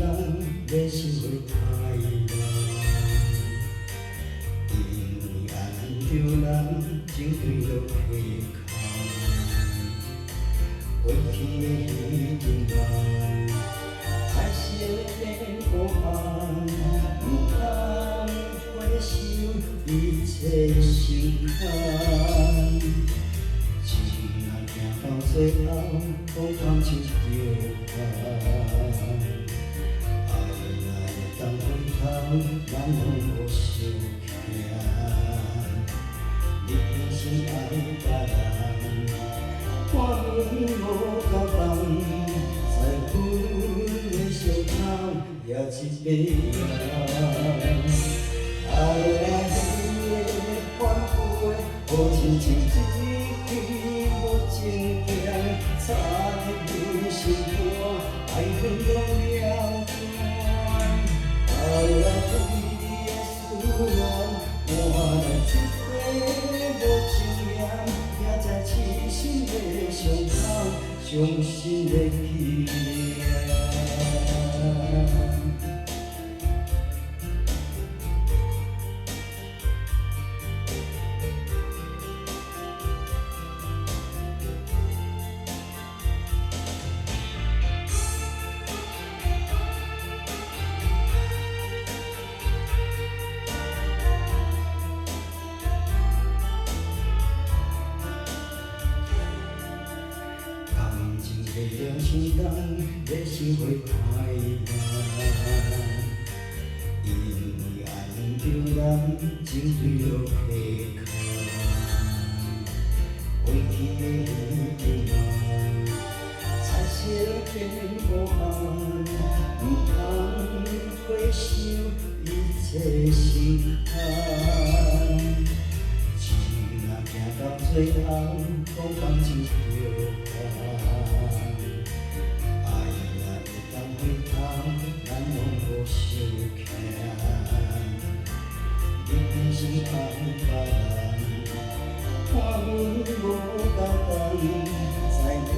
人的心会太难，因为爱着人，情对落皮空。过去的彼段梦，才是变过行，不通回首一切心痛。情若行到最后，风放手就放。当回头，咱拢无相欠。你是爱别人，看阮无交代，在阮的伤口也一个人。爱你的反悔，好亲像一支无情剑，插入阮心肝，爱恨拢了。爱对你的思念，换来一杯无情言，也在痴心的伤口，伤心的纪念。月亮清淡，的心会太难，因为爱着人，情对落皮空。过去的彼段梦，才是变无限，不通回首一切心痛。情若行到最后，风放手就放。你是爱别人，看阮无交代，在阮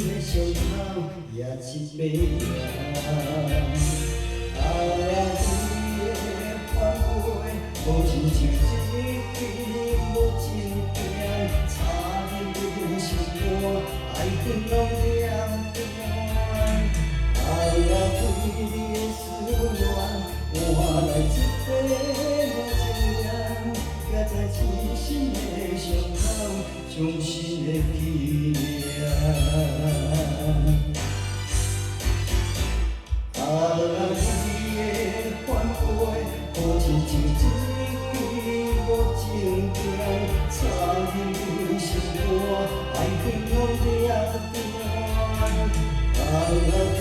的伤口也一个人。爱你的反悔，好亲像一支无情剑，插入阮心肝，爱恨拢了断。爱对你的思念，换来一杯无情言，也在痴心的伤口，伤心的纪念。爱你的反悔，好亲像一支无情剑，插入阮心肝，爱恨拢了断。爱对